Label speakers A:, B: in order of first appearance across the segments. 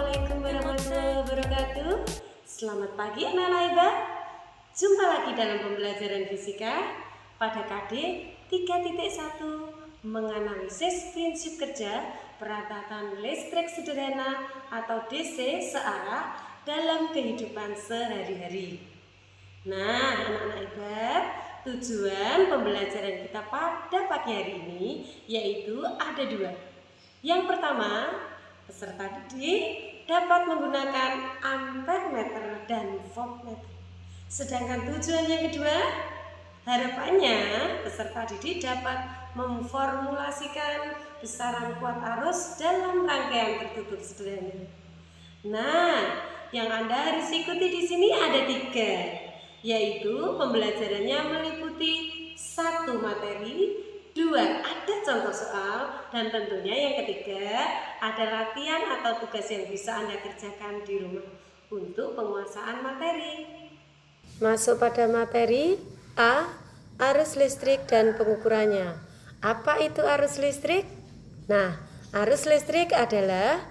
A: Assalamualaikum warahmatullahi wabarakatuh. Selamat pagi anak-anak hebat. Jumpa lagi dalam pembelajaran fisika pada KD 3.1 menganalisis prinsip kerja peralatan listrik sederhana atau DC searah dalam kehidupan sehari-hari. Nah, anak-anak hebat, tujuan pembelajaran kita pada pagi hari ini yaitu ada dua. Yang pertama, peserta didik dapat menggunakan ampermeter dan voltmeter. Sedangkan tujuan yang kedua, harapannya peserta didik dapat memformulasikan besaran kuat arus dalam rangkaian tertutup sederhana. Nah, yang Anda harus ikuti di sini ada 3, yaitu pembelajarannya meliputi 1 materi, 2 ada contoh soal, dan tentunya yang ketiga ada latihan atau tugas yang bisa Anda kerjakan di rumah untuk penguasaan materi. Masuk pada materi A, arus listrik dan pengukurannya. Apa itu arus listrik? Nah, arus listrik adalah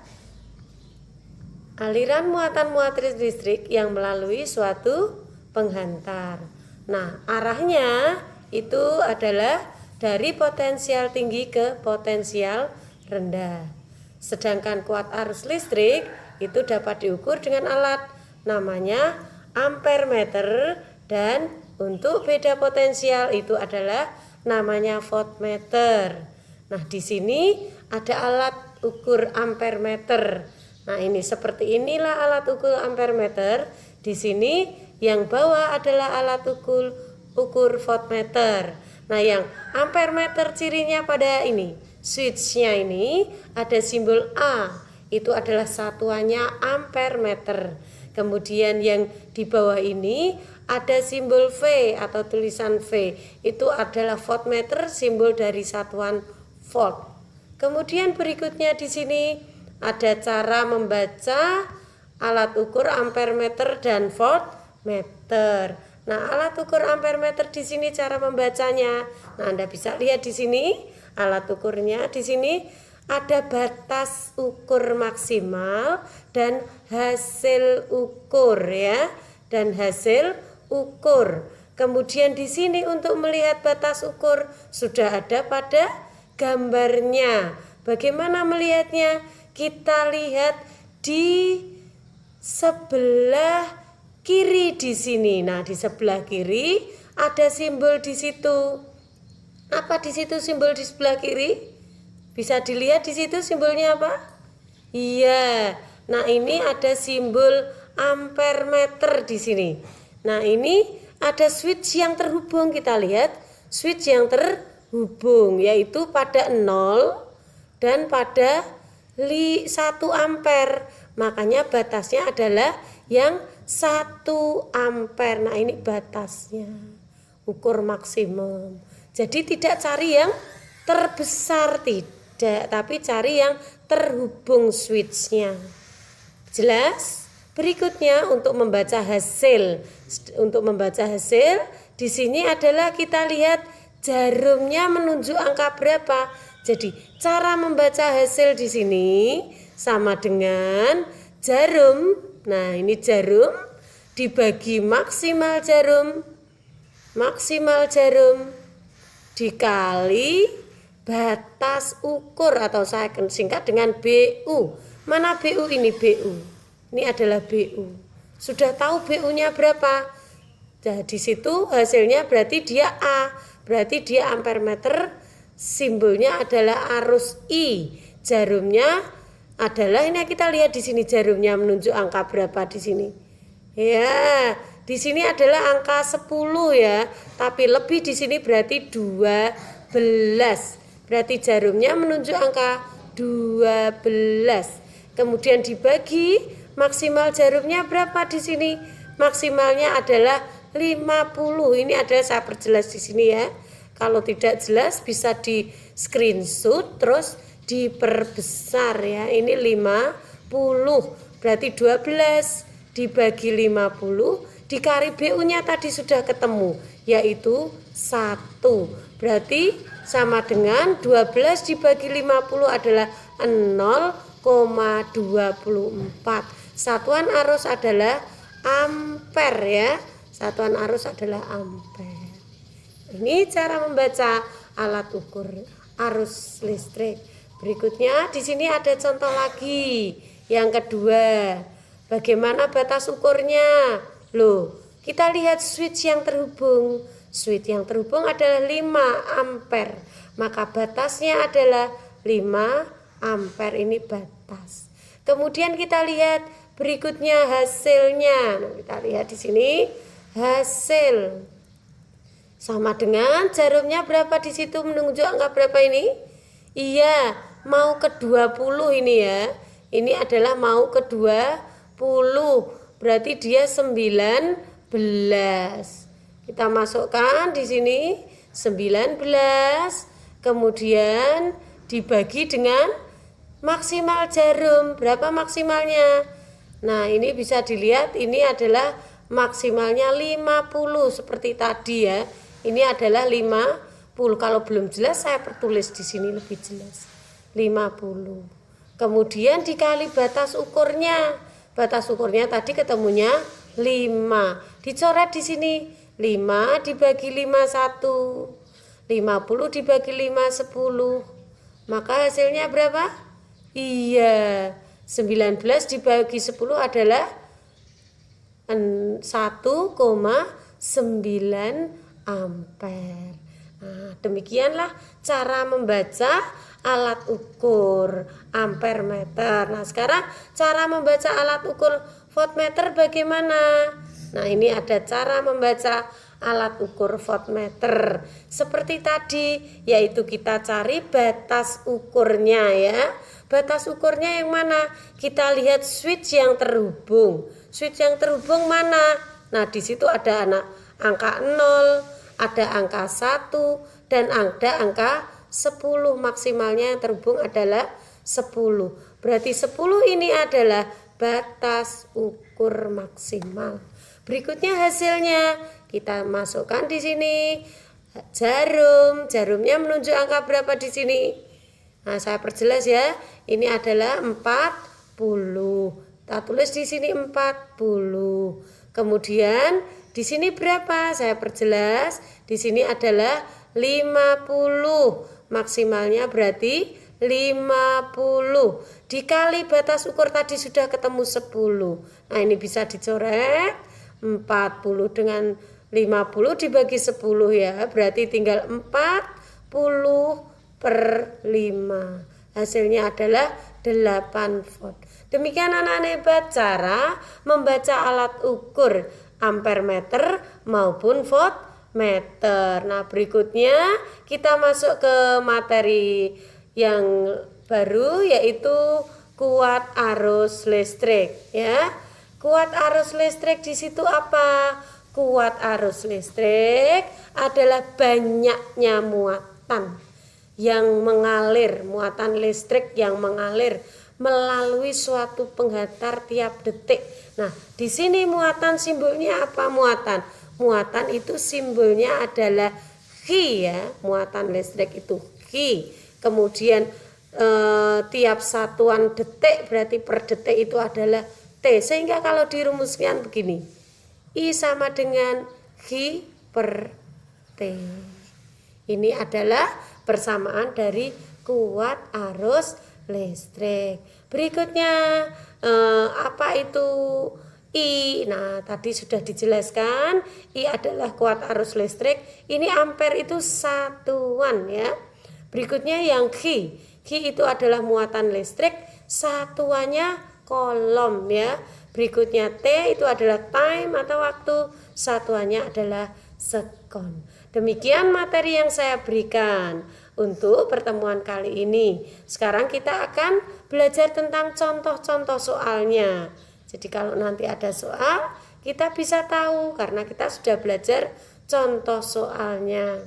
A: aliran muatan listrik yang melalui suatu penghantar. Nah, arahnya itu adalah dari potensial tinggi ke potensial rendah. Sedangkan kuat arus listrik itu dapat diukur dengan alat namanya ampermeter, dan untuk beda potensial itu adalah namanya voltmeter. Nah, di sini ada alat ukur ampermeter. Nah, ini seperti inilah alat ukur ampermeter. Di sini yang bawah adalah alat ukur voltmeter. Nah, yang ampermeter cirinya pada ini, switchnya ini ada simbol A, itu adalah satuannya ampermeter. Kemudian yang di bawah ini ada simbol V atau tulisan V, itu adalah voltmeter, simbol dari satuan volt. Kemudian berikutnya di sini ada cara membaca alat ukur ampermeter dan voltmeter. Nah, alat ukur ampermeter di sini cara membacanya. Nah, Anda bisa lihat di sini alat ukurnya. Di sini ada batas ukur maksimal dan hasil ukur ya, dan hasil ukur. Kemudian di sini untuk melihat batas ukur sudah ada pada gambarnya. Bagaimana melihatnya? Kita lihat di sebelah kiri di sini. Nah, di sebelah kiri ada simbol di situ. Apa di situ simbol di sebelah kiri? Bisa dilihat di situ simbolnya apa? Iya. Nah, ini ada simbol ampermeter di sini. Nah, ini ada switch yang terhubung. Kita lihat switch yang terhubung yaitu pada 0 dan pada 1 ampere. Makanya batasnya adalah yang 1 ampere. Nah, ini batasnya, ukur maksimum. Jadi tidak cari yang terbesar, tidak, tapi cari yang terhubung switchnya. Jelas? Berikutnya untuk membaca hasil. Untuk membaca hasil di sini adalah kita lihat jarumnya menunjuk angka berapa. Jadi cara membaca hasil di sini sama dengan jarum. Nah, ini jarum dibagi maksimal jarum dikali batas ukur atau saya singkat dengan BU. Mana BU ini? BU. Ini adalah BU. Sudah tahu BU-nya berapa? Nah, di situ hasilnya berarti dia A. Berarti dia ampermeter, simbolnya adalah arus I. Jarumnya adalah ini, kita lihat di sini jarumnya menunjuk angka berapa di sini. Ya, di sini adalah angka 10 ya, tapi lebih di sini berarti 12. Berarti jarumnya menunjuk angka 12. Kemudian dibagi maksimal jarumnya berapa di sini? Maksimalnya adalah 50. Ini adalah saya perjelas di sini ya. Kalau tidak jelas bisa di screenshot terus diperbesar ya. Ini 50. Berarti 12 dibagi 50 dikali BU-nya tadi sudah ketemu, yaitu 1. Berarti sama dengan 12 dibagi 50 adalah 0,24. Satuan arus adalah ampere ya. Satuan arus adalah ampere. Ini cara membaca alat ukur arus listrik. Berikutnya di sini ada contoh lagi. Yang kedua, bagaimana batas ukurnya? Loh, kita lihat switch yang terhubung. Switch yang terhubung adalah 5 ampere. Maka batasnya adalah 5 ampere, ini batas. Kemudian kita lihat berikutnya hasilnya. Nah, kita lihat di sini hasil. Sama dengan jarumnya berapa di situ, menunjuk angka berapa ini? Iya, mau ke 20 ini ya. Ini adalah mau ke 20. Berarti dia 19. Kita masukkan di sini 19. Kemudian dibagi dengan maksimal jarum. Berapa maksimalnya? Nah, ini bisa dilihat, ini adalah maksimalnya 50 seperti tadi ya. Ini adalah 50. Kalau belum jelas saya pertulis di sini lebih jelas. 50. Kemudian dikali batas ukurnya. Batas ukurnya tadi ketemunya 5. Dicoret di sini. 5 dibagi 5 1. 50 dibagi 5 10. Maka hasilnya berapa? Iya, 19 dibagi 10 adalah 1,9 ampere. Nah, demikianlah cara membaca alat ukur ampere meter. Nah, sekarang cara membaca alat ukur voltmeter bagaimana? Nah, ini ada cara membaca alat ukur voltmeter seperti tadi, yaitu kita cari batas ukurnya ya. Batas ukurnya yang mana? Kita lihat switch yang terhubung. Switch yang terhubung mana? Nah, di situ ada angka 0, ada angka 1 dan ada angka 10. Maksimalnya yang terhubung adalah 10. Berarti 10 ini adalah batas ukur maksimal. Berikutnya hasilnya kita masukkan di sini jarumnya menunjuk angka berapa di sini? Nah, saya perjelas ya. Ini adalah 40. Kita tulis di sini 40. Kemudian di sini berapa? Saya perjelas. Di sini adalah 50. Maksimalnya berarti 50. Dikali batas ukur tadi sudah ketemu 10. Nah, ini bisa dicoret. 40 dengan 50 dibagi 10 ya, berarti tinggal 40/5. Hasilnya adalah 8 volt. Demikian anak-anak hebat cara membaca alat ukur ampere meter maupun voltmeter. Nah, berikutnya kita masuk ke materi yang baru, yaitu kuat arus listrik ya. Kuat arus listrik di situ apa? Kuat arus listrik adalah banyaknya muatan yang mengalir, muatan listrik yang mengalir melalui suatu penghantar tiap detik. Nah, di sini muatan simbolnya apa muatan? Muatan itu simbolnya adalah Q ya. Muatan listrik itu Q. Kemudian tiap satuan detik berarti per detik itu adalah T, sehingga kalau dirumuskan begini, I sama dengan Q per T. Ini adalah persamaan dari kuat arus listrik. Berikutnya apa itu I? Nah, tadi sudah dijelaskan, I adalah kuat arus listrik. Ini ampere itu satuan ya. Berikutnya yang Q. Q itu adalah muatan listrik, satuannya kolom ya. Berikutnya T itu adalah time atau waktu, satuannya adalah sekon. Demikian materi yang saya berikan untuk pertemuan kali ini. Sekarang kita akan belajar tentang contoh-contoh soalnya. Jadi kalau nanti ada soal, kita bisa tahu karena kita sudah belajar contoh soalnya.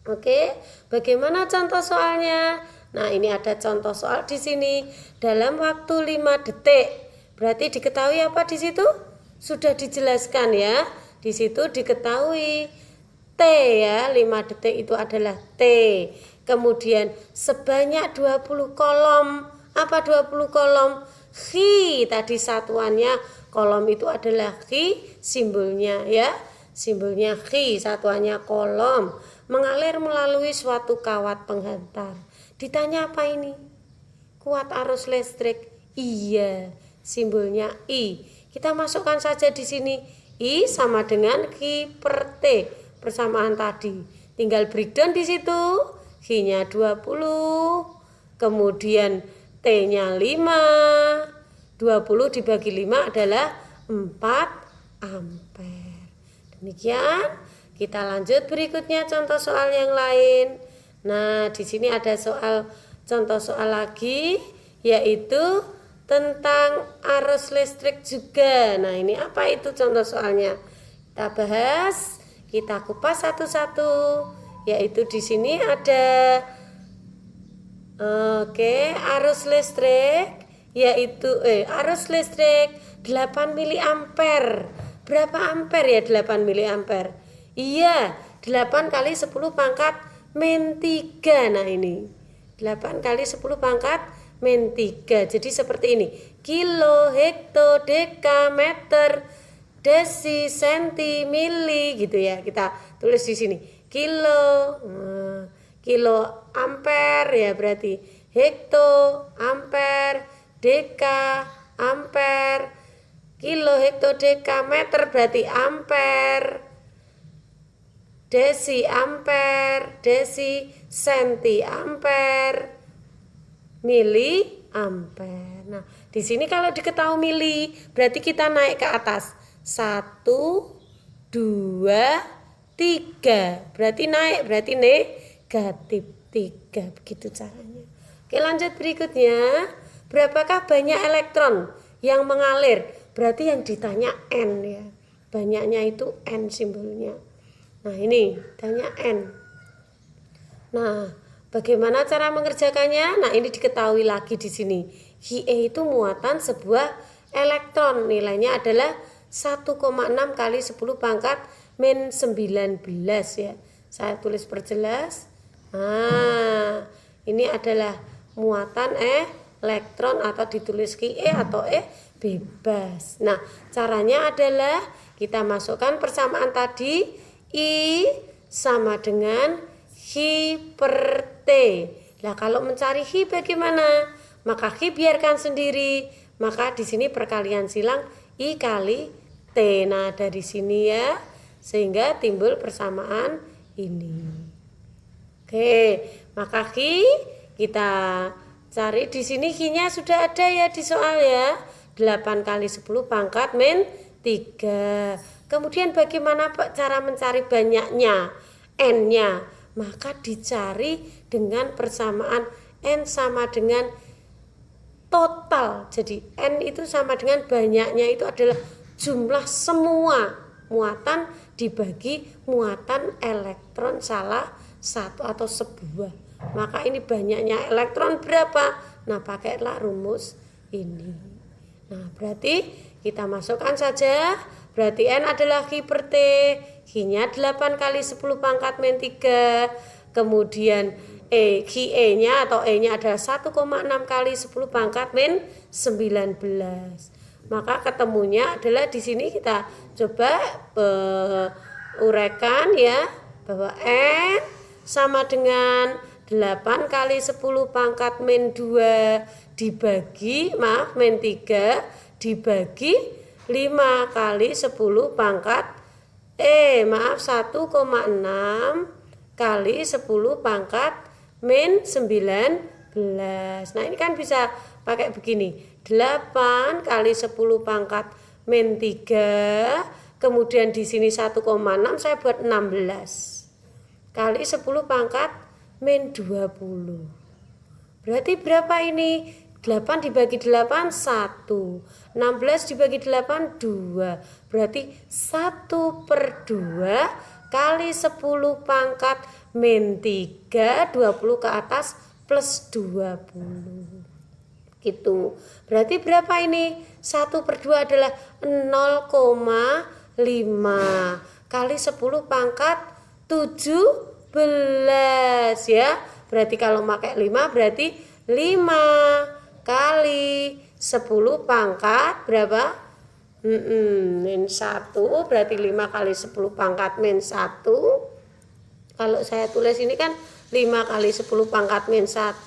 A: Oke, bagaimana contoh soalnya? Nah, ini ada contoh soal di sini. Dalam waktu 5 detik. Berarti diketahui apa di situ? Sudah dijelaskan ya. Di situ diketahui T ya, 5 detik itu adalah T. Kemudian sebanyak 20 kolom Apa 20 kolom? Khi, tadi satuannya kolom itu adalah khi, simbolnya ya. Simbolnya khi, satuannya kolom. Mengalir melalui suatu kawat penghantar. Ditanya apa ini? Kuat arus listrik. Iya, simbolnya I. Kita masukkan saja di sini. I sama dengan Q per T. Persamaan tadi. Tinggal breakdown di situ. Q-nya 20. Kemudian T-nya 5. 20 dibagi 5 adalah 4 ampere. Demikian, kita lanjut berikutnya contoh soal yang lain. Nah, di sini ada contoh soal lagi, yaitu tentang arus listrik juga. Nah, ini apa itu contoh soalnya? Kita bahas, kita kupas satu-satu. Yaitu di sini ada arus listrik, yaitu arus listrik 8 miliampere. Berapa ampere ya 8 miliampere? Iya, 8 kali 10 pangkat min 3. Nah, ini 8 kali 10 pangkat min 3. Jadi seperti ini. Kilo, hekto, deka, meter, desi, senti, mili gitu ya. Kita tulis di sini. Kilo, kilo ampere ya berarti. Hekto, ampere, deka, ampere, kilo, hekto, deka, meter berarti ampere, desi ampere, desi, senti ampere, mili ampere. Nah, di sini kalau diketahui mili, berarti kita naik ke atas. 1, 2, 3. Berarti naik, berarti negatif 3. Begitu caranya. Oke, lanjut berikutnya. Berapakah banyak elektron yang mengalir? Berarti yang ditanya N ya. Banyaknya itu N simbolnya. Nah, ini tanya N. Nah, bagaimana cara mengerjakannya? Nah, ini diketahui lagi di sini. He itu muatan sebuah elektron. Nilainya adalah 1,6 kali 10 pangkat min 19 ya. Saya tulis perjelas. Nah, ini adalah muatan elektron atau ditulis Qe atau bebas. Nah, caranya adalah kita masukkan persamaan tadi. I sama dengan Hi per T. Nah, kalau mencari Hi bagaimana? Maka Hi biarkan sendiri. Maka di sini perkalian silang I kali T. Nah, dari sini ya. Sehingga timbul persamaan ini. Oke, maka Hi kita cari di sini. Hi-nya sudah ada ya di soal ya. 8 kali 10 pangkat min 3. Kemudian bagaimana cara mencari banyaknya? N-nya. Maka dicari dengan persamaan N sama dengan total. Jadi N itu sama dengan banyaknya itu adalah jumlah semua muatan dibagi muatan elektron salah satu atau sebuah. Maka ini banyaknya elektron berapa? Nah, pakailah rumus ini. Nah, berarti kita masukkan saja. Berarti N adalah Q per T. Q-nya 8 kali 10 pangkat min 3. Kemudian Qe-nya atau E-nya adalah 1,6 kali 10 pangkat min 19. Maka ketemunya adalah di sini kita coba uraikan ya, bahwa N sama dengan 8 kali 10 pangkat min 2 dibagi min 3 dibagi 5 kali 10 pangkat 1,6 kali 10 pangkat min 19. Nah, ini kan bisa pakai begini. 8 kali 10 pangkat min 3. Kemudian di sini 1,6 saya buat 16. Kali 10 pangkat min 20. Berarti berapa ini? 8 dibagi 8 1. 16 dibagi 8 2. Berarti 1/2 kali 10 pangkat min 3, 20 ke atas plus 20. Gitu. Berarti berapa ini? 1/2 adalah 0,5 kali 10 pangkat 17 ya. Berarti kalau pakai 5 berarti 5 kali 10 pangkat berapa? Min 1, berarti 5 kali 10 pangkat min 1. Kalau saya tulis ini kan 5 kali 10 pangkat min 1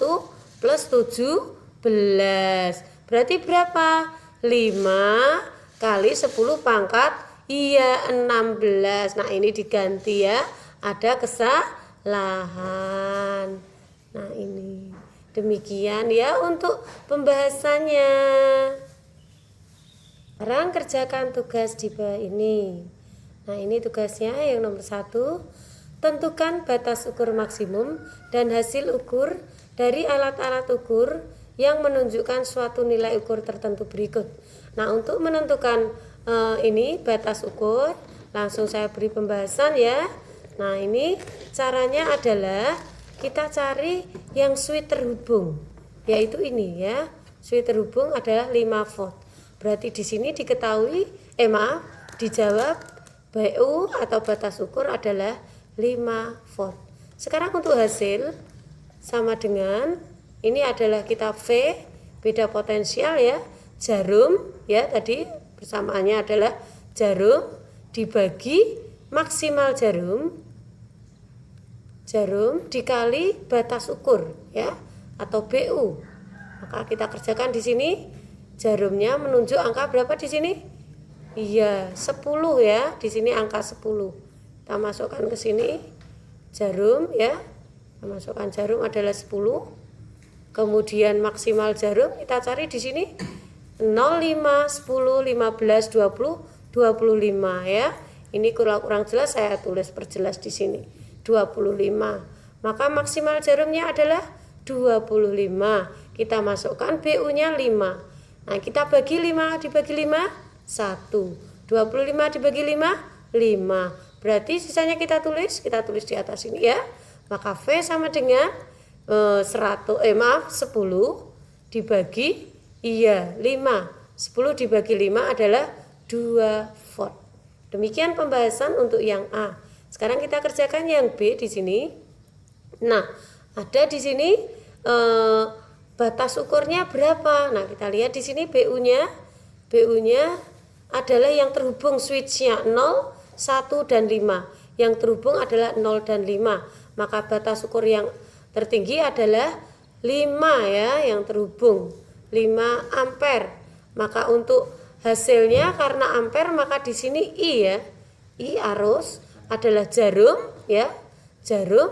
A: plus 17. Berarti berapa? 5 kali 10 pangkat 16. Nah, ini diganti ya. Ada kesalahan. Nah, ini. Demikian ya untuk pembahasannya. Sekarang kerjakan tugas di bawah ini. Nah, ini tugasnya yang nomor 1. Tentukan batas ukur maksimum dan hasil ukur dari alat-alat ukur yang menunjukkan suatu nilai ukur tertentu berikut. Nah, untuk menentukan ini batas ukur, langsung saya beri pembahasan ya. Nah, ini caranya adalah kita cari yang switch terhubung, yaitu ini ya. Switch terhubung adalah 5 volt. Berarti di sini diketahui, dijawab BU atau batas ukur adalah 5 volt. Sekarang untuk hasil sama dengan ini adalah kita V, beda potensial ya, jarum ya, tadi persamaannya adalah jarum dibagi maksimal jarum dikali batas ukur ya, atau BU. Maka kita kerjakan di sini, jarumnya menunjuk angka berapa di sini? Iya, 10 ya. Di sini angka 10. Kita masukkan ke sini jarum ya. Kita masukkan jarum adalah 10. Kemudian maksimal jarum kita cari di sini 0, 5, 10, 15, 20, 25 ya. Ini kurang jelas, saya tulis perjelas di sini 25. Maka maksimal jarumnya adalah 25. Kita masukkan BU-nya 5. Nah, kita bagi 5 dibagi 5 1. 25 dibagi 5 5. Berarti sisanya kita tulis di atas ini ya. Maka V sama dengan 10 dibagi 5. 10 dibagi 5 adalah 2 volt. Demikian pembahasan untuk yang A. Sekarang kita kerjakan yang B di sini. Nah, ada di sini batas ukurnya berapa? Nah, kita lihat di sini BU-nya adalah yang terhubung switch-nya 0, 1 dan 5. Yang terhubung adalah 0 dan 5. Maka batas ukur yang tertinggi adalah 5 ya, yang terhubung 5 ampere. Maka untuk hasilnya karena ampere maka di sini I ya. I arus adalah jarum ya. Jarum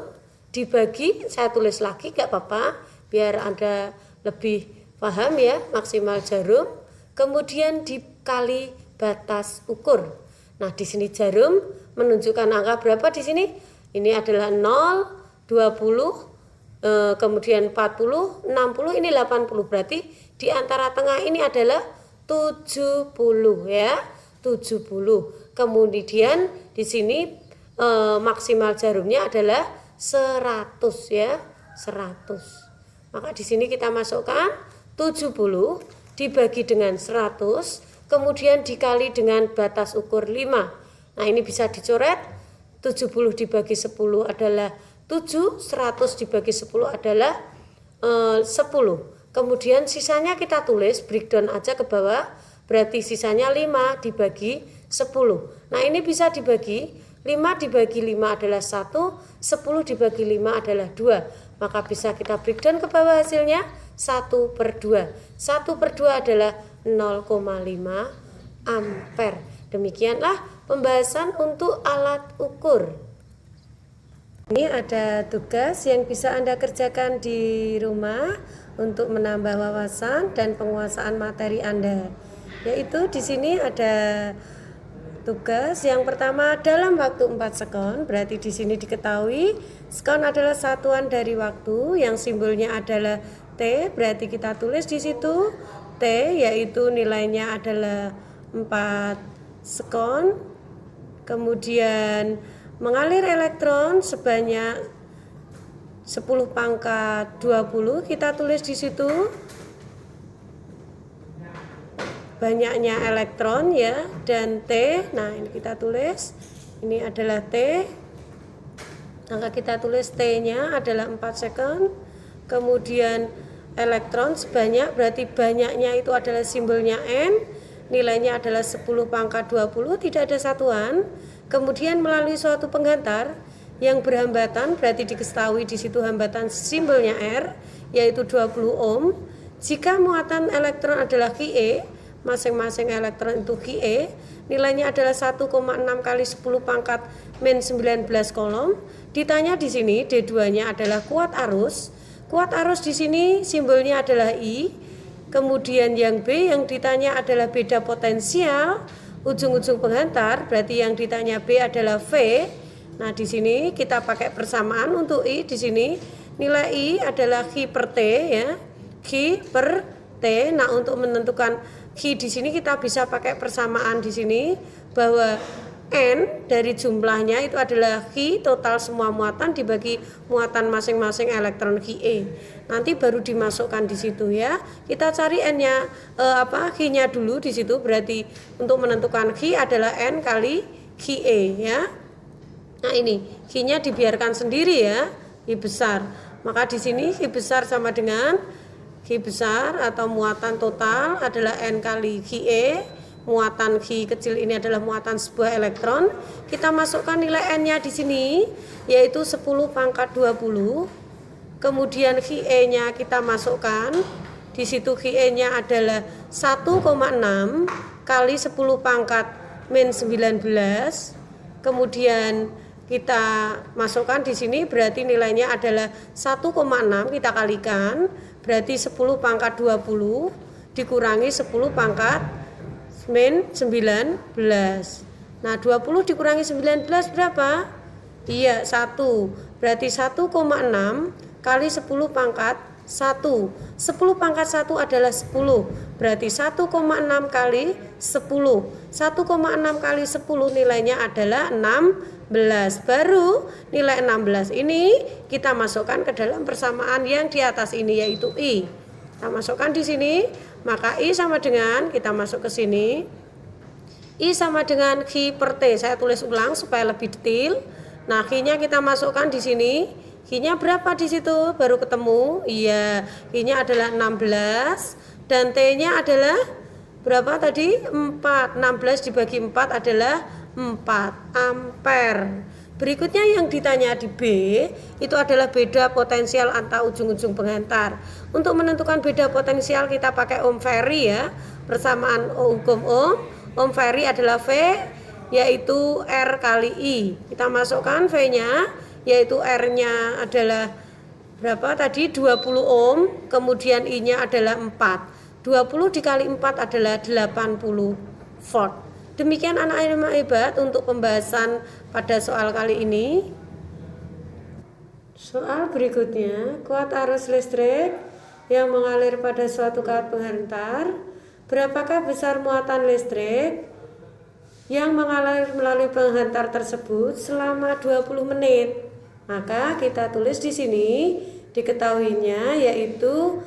A: dibagi, saya tulis lagi gak apa-apa biar Anda lebih paham ya, maksimal jarum kemudian dikali batas ukur. Nah, di sini jarum menunjukkan angka berapa di sini? Ini adalah 0, 20, kemudian 40, 60, ini 80. Berarti di antara tengah ini adalah 70 ya, 70. Kemudian di sini maksimal jarumnya adalah 100 ya, 100. Maka di sini kita masukkan 70 dibagi dengan 100, kemudian dikali dengan batas ukur 5. Nah, ini bisa dicoret. 70 dibagi 10 adalah 7, 100 dibagi 10 adalah 10. Kemudian sisanya kita tulis, breakdown aja ke bawah, berarti sisanya 5 dibagi 10. Nah, ini bisa dibagi, 5 dibagi 5 adalah 1, 10 dibagi 5 adalah 2. Maka bisa kita breakdown ke bawah hasilnya 1/2. 1/2 adalah 0,5 ampere. Demikianlah pembahasan untuk alat ukur. Ini ada tugas yang bisa Anda kerjakan di rumah untuk menambah wawasan dan penguasaan materi Anda. Yaitu di sini ada tugas yang pertama dalam waktu 4 sekon, berarti di sini diketahui sekon adalah satuan dari waktu yang simbolnya adalah T, berarti kita tulis di situ T yaitu nilainya adalah 4 sekon. Kemudian mengalir elektron sebanyak 10 pangkat 20, kita tulis di situ banyaknya elektron ya, dan T. Nah, ini kita tulis ini adalah T, maka kita tulis T nya adalah 4 second. Kemudian elektron sebanyak, berarti banyaknya itu adalah simbolnya N, nilainya adalah 10 pangkat 20, tidak ada satuan. Kemudian melalui suatu penghantar yang berhambatan, berarti diketahui di situ hambatan simbolnya R, yaitu 20 ohm. Jika muatan elektron adalah Qe, masing-masing elektron itu Qe, nilainya adalah 1,6 kali 10 pangkat min 19 kolom. Ditanya di sini D2-nya adalah kuat arus. Kuat arus di sini simbolnya adalah I. Kemudian yang B yang ditanya adalah beda potensial ujung-ujung penghantar, berarti yang ditanya B adalah V. Nah, di sini kita pakai persamaan untuk I. Di sini nilai I adalah Q per T ya. Q per T. Nah, untuk menentukan Q di sini kita bisa pakai persamaan di sini bahwa N dari jumlahnya itu adalah Q total semua muatan dibagi muatan masing-masing elektron Qe. Nanti baru dimasukkan di situ ya. Kita cari N-nya Q-nya dulu di situ, berarti untuk menentukan Q adalah N kali Qe ya. Nah, ini Q-nya dibiarkan sendiri ya, Q besar. Maka di sini Q besar sama dengan Q besar atau muatan total adalah N kali Qe. Muatan Q kecil ini adalah muatan sebuah elektron. Kita masukkan nilai N-nya di sini yaitu 10 pangkat 20. Kemudian Qe-nya kita masukkan. Di situ Qe-nya adalah 1,6 kali 10 pangkat min 19. Kemudian kita masukkan di sini, berarti nilainya adalah 1,6 kita kalikan, berarti 10 pangkat 20 dikurangi 10 pangkat min 19. Nah, 20 dikurangi 19 berapa? Iya, 1. Berarti 1,6 kali 10 pangkat 1. 10 pangkat 1 adalah 10. Berarti 1,6 kali 10. 1,6 kali 10 nilainya adalah 16. Baru nilai 16 ini kita masukkan ke dalam persamaan yang di atas ini yaitu I. Kita masukkan di sini, maka I sama dengan, kita masuk ke sini, I sama dengan Q per T. Saya tulis ulang supaya lebih detail. Nah, Q-nya kita masukkan di sini. Q-nya berapa di situ? Baru ketemu. Iya, Q-nya adalah 16 dan T-nya adalah berapa tadi? 4. 16 dibagi 4 adalah 4 ampere. Berikutnya yang ditanya di B itu adalah beda potensial antar ujung-ujung penghantar. Untuk menentukan beda potensial kita pakai ohm vary ya. Persamaan hukum ohm. Ohm vary adalah V yaitu R kali I. Kita masukkan V-nya yaitu R-nya adalah berapa tadi? 20 ohm. Kemudian I-nya adalah 4. 20 dikali 4 adalah 80 volt. Demikian anak-anak hebat untuk pembahasan pada soal kali ini. Soal berikutnya, kuat arus listrik yang mengalir pada suatu kawat penghantar. Berapakah besar muatan listrik yang mengalir melalui penghantar tersebut selama 20 menit? Maka kita tulis di sini diketahuinya yaitu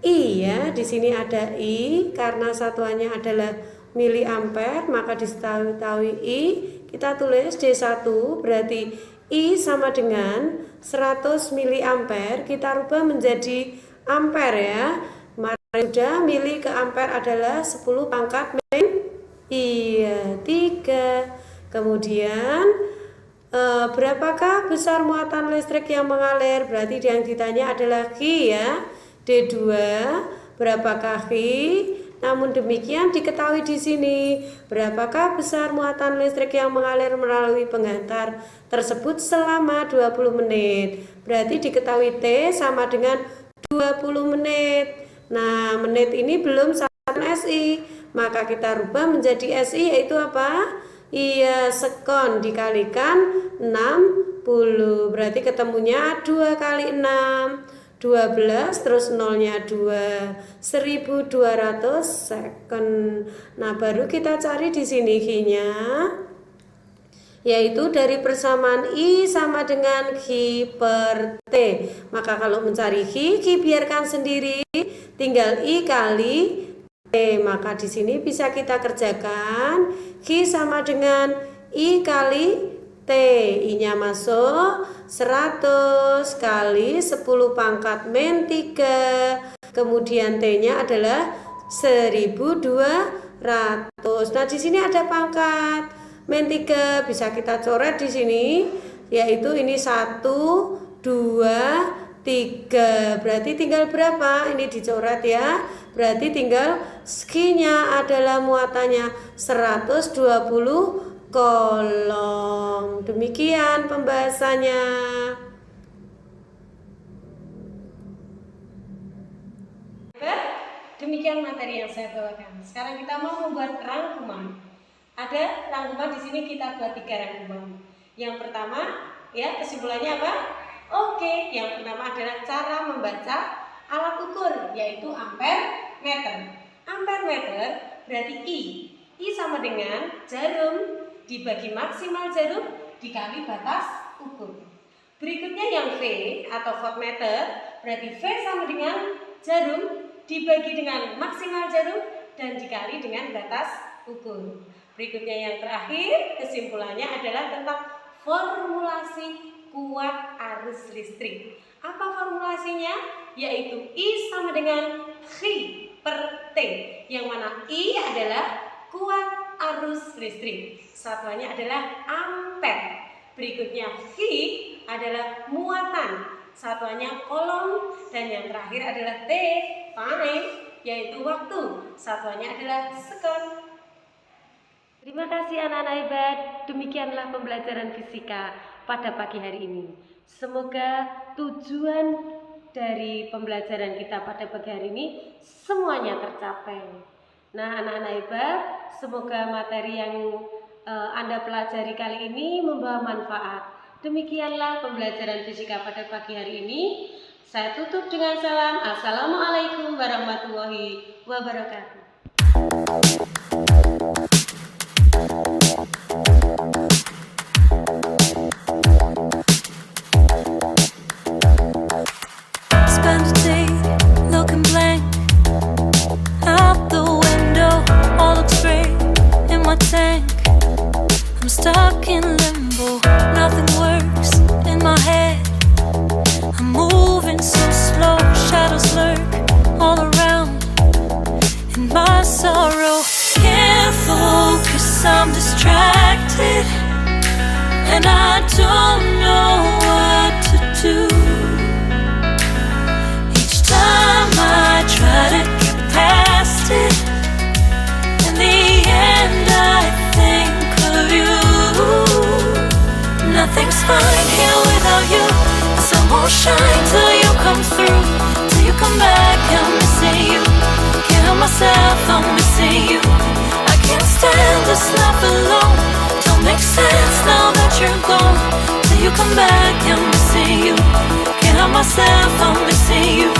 A: I ya. Di sini ada I karena satuannya adalah miliampere, maka diketahui I, kita tulis D1 berarti I sama dengan 100 miliampere, kita rubah menjadi ampere ya. Kemarin sudah mili ke ampere adalah 10 pangkat min 3. Kemudian berapakah besar muatan listrik yang mengalir? Berarti yang ditanya adalah Q ya. D2 berapakah Q? Namun demikian diketahui di sini berapakah besar muatan listrik yang mengalir melalui penghantar tersebut selama 20 menit. Berarti diketahui T sama dengan 20 menit. Nah, menit ini belum satuan SI, maka kita rubah menjadi SI yaitu apa? Iya, sekon dikalikan 60. Berarti ketemunya 2 kali 6 12 terus nolnya 2, 1200 second. Nah, baru kita cari di sini Q-nya yaitu dari persamaan I sama dengan Q per T. Maka kalau mencari Q biarkan sendiri, tinggal I kali T. Maka di sini bisa kita kerjakan Q sama dengan I kali T, I-nya masuk 100 kali 10 pangkat min 3. Kemudian T-nya adalah 1200. Nah, di sini ada pangkat min 3, bisa kita coret di sini, yaitu ini 1, 2, 3. Berarti tinggal berapa? Ini dicoret ya. Berarti tinggal skinya adalah muatannya 120 kolom. Demikian pembahasannya. Demikian materi yang saya bawakan. Sekarang kita mau membuat rangkuman. Ada rangkuman di sini, kita buat 3 rangkuman. Yang pertama, ya, kesimpulannya apa? Oke, yang pertama adalah cara membaca alat ukur, yaitu ampere meter. Ampere meter berarti I. I sama dengan jarum dibagi maksimal jarum dikali batas ukur. Berikutnya yang V atau voltmeter, berarti V sama dengan jarum dibagi dengan maksimal jarum dan dikali dengan batas ukur. Berikutnya yang terakhir, kesimpulannya adalah tentang formulasi kuat arus listrik. Apa formulasinya? Yaitu I sama dengan Q per T, yang mana I adalah kuat arus listrik, satuannya adalah ampere. Berikutnya Q adalah muatan, satuannya kolom, dan yang terakhir adalah T, time, yaitu waktu, satuannya adalah second. Terima kasih anak-anak hebat. Demikianlah pembelajaran fisika pada pagi hari ini. Semoga tujuan dari pembelajaran kita pada pagi hari ini semuanya tercapai. Nah, anak-anak hebat, semoga materi yang Anda pelajari kali ini membawa manfaat. Demikianlah pembelajaran fisika pada pagi hari ini. Saya tutup dengan salam. Assalamualaikum warahmatullahi wabarakatuh.
B: Spend a day looking blank out the window, all looks great in my tank. I'm stuck in limbo, nothing works in my head. I'm moving so slow, shadows lurk all around. In my sorrow, can't focus, I'm distracted, and I don't know what to do. Each time I try to get past it, in the end I think of you. Nothing's fine here without you. The sun won't shine till you come through, till you come back. I'm missing you, can't help myself, I'm missing you. I can't stand this life alone, don't make sense now that you're gone. Till you come back, I'm missing you, can't help myself, I'm missing you.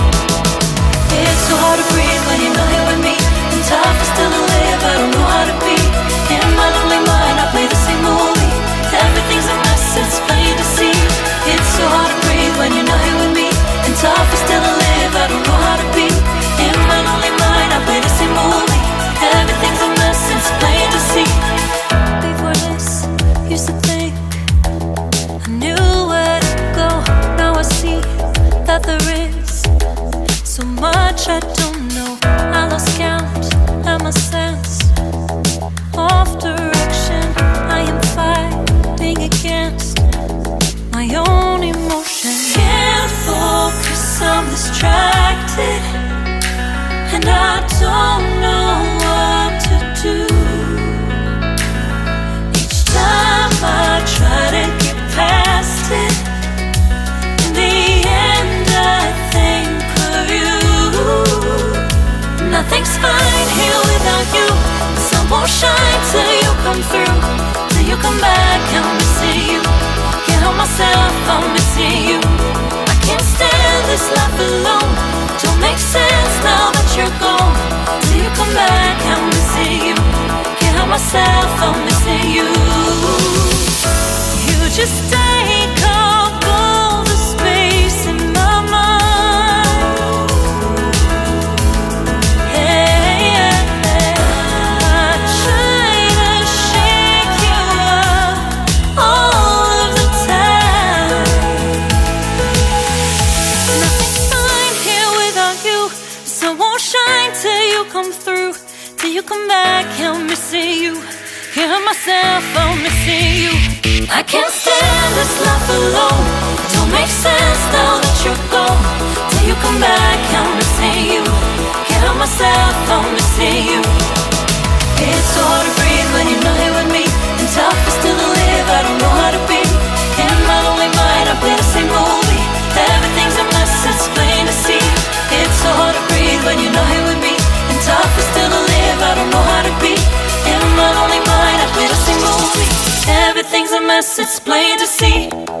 B: It's so hard to breathe when you're not here with me, and tough is still to live, I don't know how to be. In my lonely mind I play the same movie, everything's a mess, it's plain to see. It's so hard to breathe when you're not here with me, and tough is still to live, I don't know how to be. In my lonely mind I play the same movie, everything's a mess, it's plain to see. Before this, used to think I knew where to go, now I see that there is so much I don't know. I lost count and my sense of direction. I am fighting against my own emotion. Can't focus, I'm distracted, and I don't know what to do. Each time I try to get past it, in the end I think of you. Nothing's fine here without you. The sun won't shine till you come through, till you come back. I'm missing you, can't help myself, I'm missing you. I can't stand this life alone, don't make sense now that you're gone. Till you come back, I'm missing you, can't help myself, I'm missing you. You just take up all the space in my mind. Hey, I try to shake you up all till you come back. I'm missing you. Can't help myself, I'm missing you. I can't stand this life alone. It don't make sense now that you're gone. Till you come back, I'm missing you. Can't help myself, I'm missing you. It's so hard to breathe when you're not here with me, and tough is still to live, I don't know how to be. In my lonely mind, I play the same movie. Everything's a mess, it's plain to see. It's so hard to breathe when you're not here with me, and tough is still to live, I don't know how to be. In my lonely mind, I play the same movie. Everything's a mess, it's plain to see.